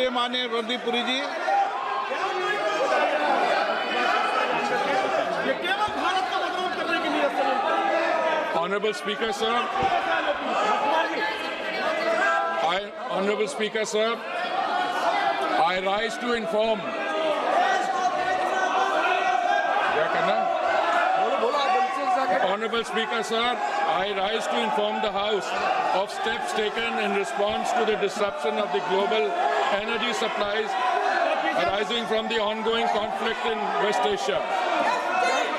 बोलिए माननीय प्रदीप पुरी जी। Honorable Speaker, sir. Honorable Speaker, sir. I rise to inform. Honorable Speaker, sir, I rise to inform the House of steps taken in response to the disruption of the global energy supplies arising from the ongoing conflict in West Asia.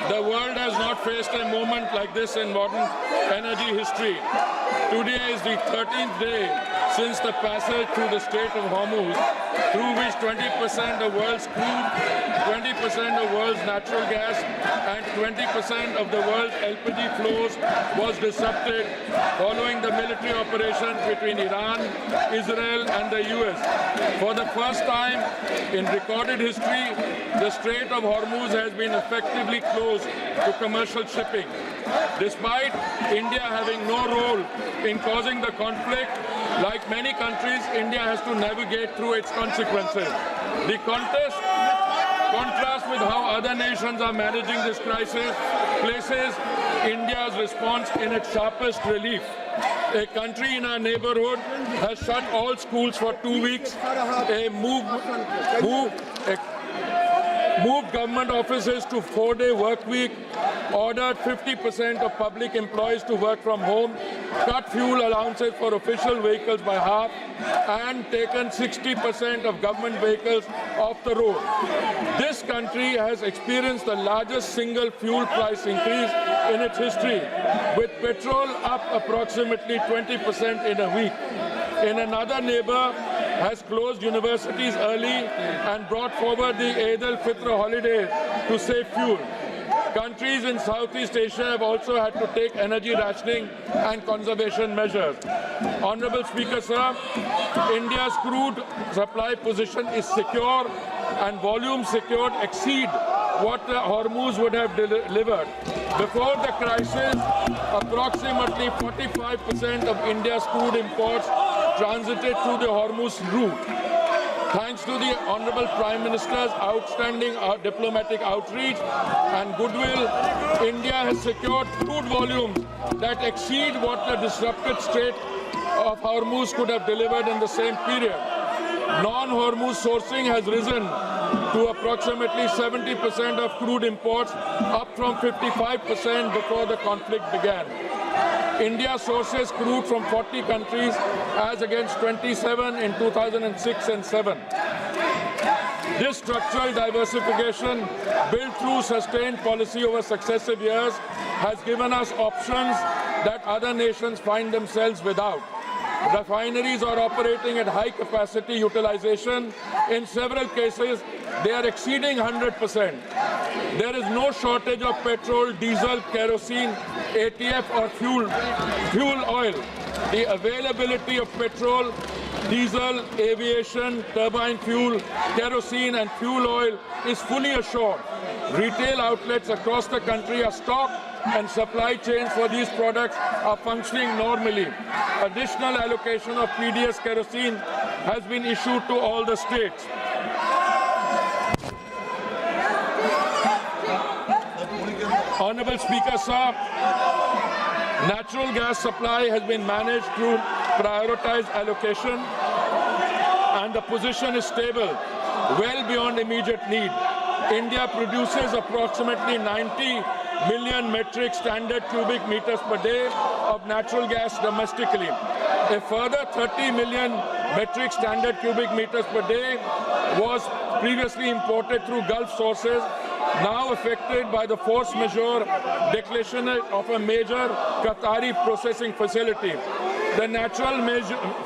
The world has not faced a moment like this in modern energy history. Today is the 13th day since the passage through the Strait of Hormuz, through which 20% of world's crude, 20% of world's natural gas, and 20% of the world's LPG flows was disrupted following the military operations between Iran, Israel, and the US. For the first time in recorded history, the Strait of Hormuz has been effectively closed to commercial shipping. Despite India having no role in causing the conflict, like many countries, India has to navigate through its consequences. The contrast with how other nations are managing this crisis places India's response in its sharpest relief. A country in our neighborhood has shut all schools for 2 weeks, moved government offices to 4-day work week, ordered 50% of public employees to work from home, cut fuel allowances for official vehicles by half, and taken 60% of government vehicles off the road. This country has experienced the largest single fuel price increase in its history, with petrol up approximately 20% in a week. In another neighbor, has closed universities early and brought forward the Eid al-Fitr holiday to save fuel. Countries in Southeast Asia have also had to take energy rationing and conservation measures. Honorable Speaker, sir, India's crude supply position is secure and volumes secured exceed what the Hormuz would have delivered. Before the crisis, approximately 45% of India's crude imports transited through the Hormuz route. Thanks to the Honorable Prime Minister's outstanding diplomatic outreach and goodwill, India has secured crude volumes that exceed what the disrupted Strait of Hormuz could have delivered in the same period. Non-Hormuz sourcing has risen to approximately 70% of crude imports, up from 55% before the conflict began. India sources crude from 40 countries as against 27 in 2006 and 7. This structural diversification, built through sustained policy over successive years, has given us options that other nations find themselves without. Refineries are operating at high capacity utilization. In several cases, they are exceeding 100%. There is no shortage of petrol, diesel, kerosene, ATF or fuel oil. The availability of petrol, diesel, aviation, turbine fuel, kerosene and fuel oil is fully assured. Retail outlets across the country are stocked and supply chains for these products are functioning normally. Additional allocation of PDS kerosene has been issued to all the states. Honorable Speaker, sir, natural gas supply has been managed through prioritized allocation and the position is stable, well beyond immediate need. India produces approximately 90 million metric standard cubic meters per day of natural gas domestically. A further 30 million metric standard cubic meters per day was previously imported through Gulf sources, now affected by the force majeure declaration of a major Qatari processing facility. The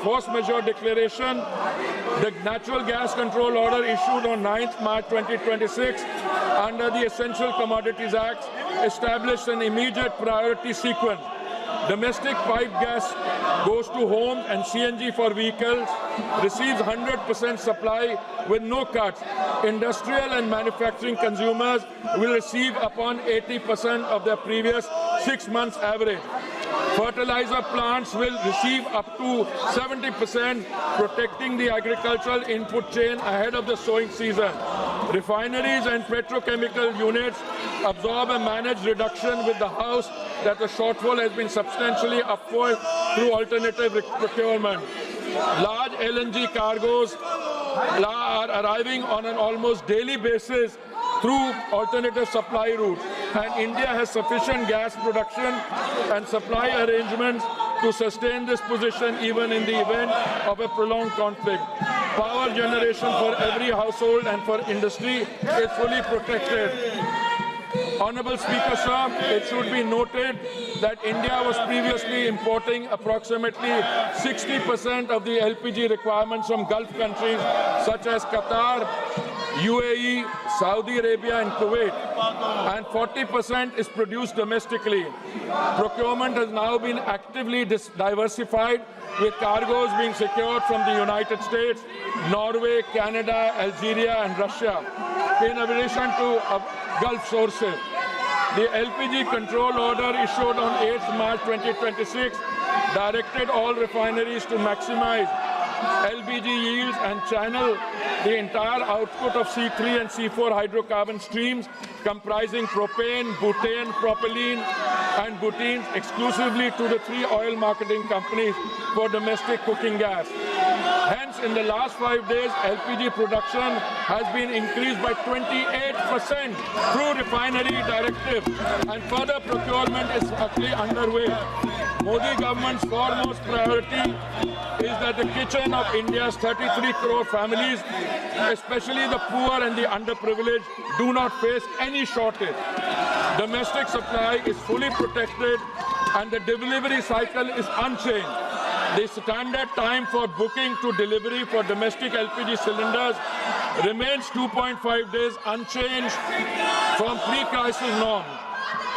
force majeure declaration, the Natural Gas Control Order issued on 9th March 2026 under the Essential Commodities Act established an immediate priority sequence. Domestic pipe gas goes to homes and CNG for vehicles receives 100% supply with no cuts. Industrial and manufacturing consumers will receive upon 80% of their previous 6 months average. Fertilizer plants will receive up to 70%, protecting the agricultural input chain ahead of the sowing season. Refineries and petrochemical units absorb a managed reduction with the House that the shortfall has been substantially upward through alternative procurement. Large LNG cargoes are arriving on an almost daily basis through alternative supply routes, and India has sufficient gas production and supply arrangements to sustain this position even in the event of a prolonged conflict. Power generation for every household and for industry is fully protected. Honorable Speaker, sir, it should be noted that India was previously importing approximately 60% of the LPG requirements from Gulf countries such as Qatar, UAE, Saudi Arabia and Kuwait, and 40% is produced domestically. Procurement has now been actively diversified, with cargoes being secured from the United States, Norway, Canada, Algeria and Russia, in addition to Gulf sources. The LPG control order issued on 8th March 2026 directed all refineries to maximize LPG yields and channel the entire output of C3 and C4 hydrocarbon streams comprising propane, butane, propylene and butenes exclusively to the 3 oil marketing companies for domestic cooking gas. Hence, in the last 5 days, LPG production has been increased by 28% through refinery directive, and further procurement is actually underway. Modi government's foremost priority is that the kitchen of India's 33 crore families, especially the poor and the underprivileged, do not face any shortage. Domestic supply is fully protected and the delivery cycle is unchanged. The standard time for booking to delivery for domestic LPG cylinders remains 2.5 days, unchanged from pre-crisis norms.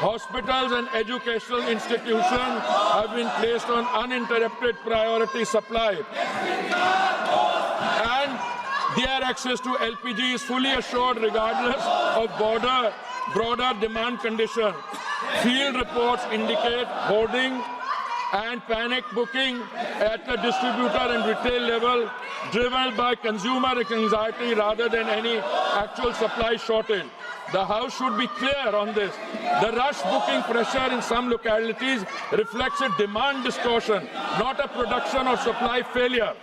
Hospitals and educational institutions have been placed on uninterrupted priority supply, and their access to LPG is fully assured regardless of broader demand conditions. Field reports indicate hoarding and panic booking at the distributor and retail level, driven by consumer anxiety rather than any actual supply shortage. The House should be clear on this. The rush booking pressure in some localities reflects a demand distortion, not a production or supply failure.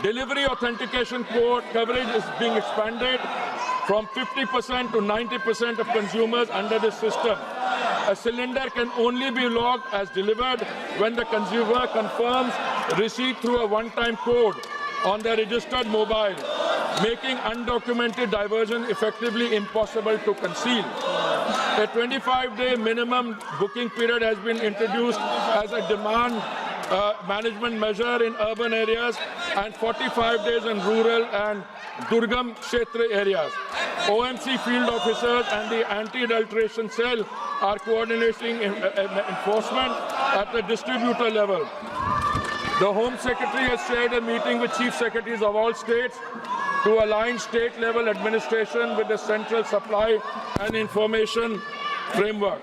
Delivery authentication code coverage is being expanded from 50% to 90% of consumers under this system. A cylinder can only be logged as delivered when the consumer confirms receipt through a one-time code on their registered mobile, making undocumented diversion effectively impossible to conceal. A 25-day minimum booking period has been introduced as a demand management measure in urban areas and 45 days in rural and Durgam Kshetra areas. OMC field officers and the anti-adulteration cell are coordinating enforcement at the distributor level. The Home Secretary has chaired a meeting with Chief Secretaries of all states to align state-level administration with the central supply and information framework.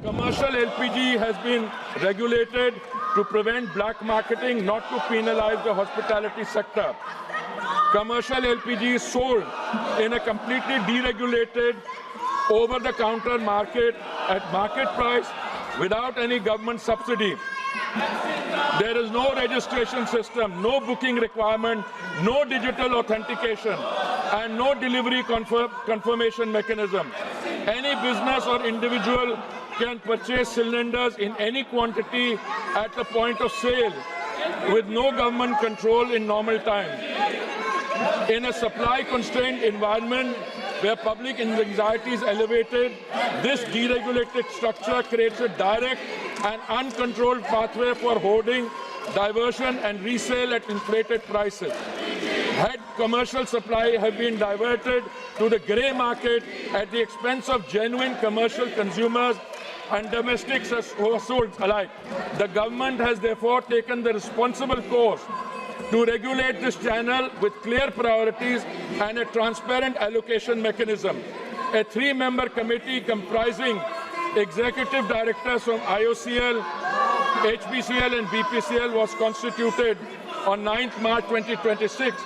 Commercial LPG has been regulated to prevent black marketing, not to penalize the hospitality sector. Commercial LPG is sold in a completely deregulated, over-the-counter market at market price without any government subsidy. There is no registration system, no booking requirement, no digital authentication, and no delivery confirmation mechanism. Any business or individual can purchase cylinders in any quantity at the point of sale with no government control in normal time. In a supply-constrained environment where public anxiety is elevated, this deregulated structure creates a direct and uncontrolled pathway for hoarding, diversion and resale at inflated prices. Had commercial supply have been diverted to the grey market at the expense of genuine commercial consumers and domestic households alike, the government has therefore taken the responsible course to regulate this channel with clear priorities and a transparent allocation mechanism. A 3-member committee comprising executive directors from IOCL, HPCL and BPCL was constituted on 9th March 2026.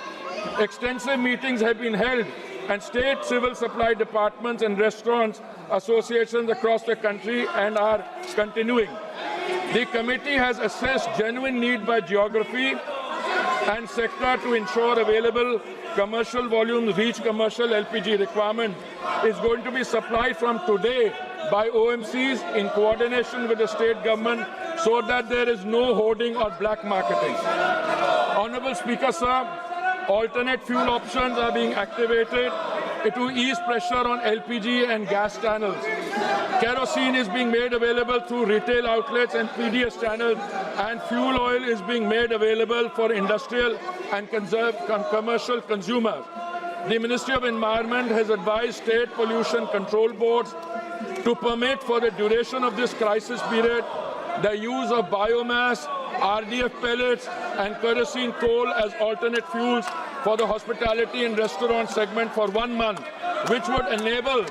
Extensive meetings have been held and state civil supply departments and restaurants associations across the country and are continuing. The committee has assessed genuine need by geography and sector to ensure available commercial volumes reach commercial LPG requirement is going to be supplied from today by OMCs in coordination with the state government so that there is no hoarding or black marketing. Honourable Speaker, sir, alternate fuel options are being activated to ease pressure on LPG and gas channels. Kerosene is being made available through retail outlets and PDS channels, and fuel oil is being made available for industrial and commercial consumers. The Ministry of Environment has advised state pollution control boards to permit for the duration of this crisis period the use of biomass, RDF pellets and kerosene coal as alternate fuels for the hospitality and restaurant segment for 1 month, which would enable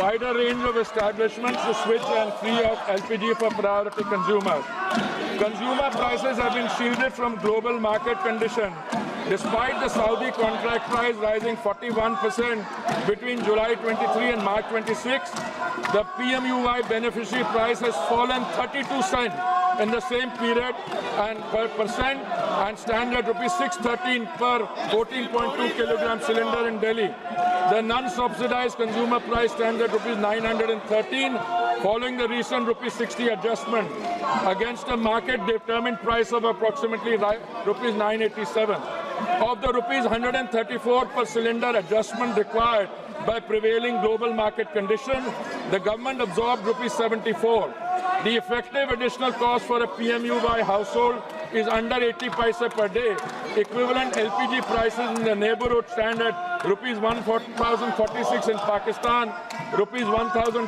wider range of establishments to switch and free up LPG for priority consumers. Consumer prices have been shielded from global market conditions. Despite the Saudi contract price rising 41% between July 23 and March 26, the PMUY beneficiary price has fallen 32 cents in the same period and per percent and stand at rupees 613 per 14.2 kilogram cylinder in Delhi. The non-subsidized consumer price stands at rupees 913 following the recent rupees 60 adjustment against a market-determined price of approximately rupees 987. Of the rupees 134 per cylinder adjustment required by prevailing global market conditions, the government absorbed rupees 74. The effective additional cost for a PMUY household is under 80 paise per day. Equivalent LPG prices in the neighborhood stand at rupees 1,046 in Pakistan, rupees 1,000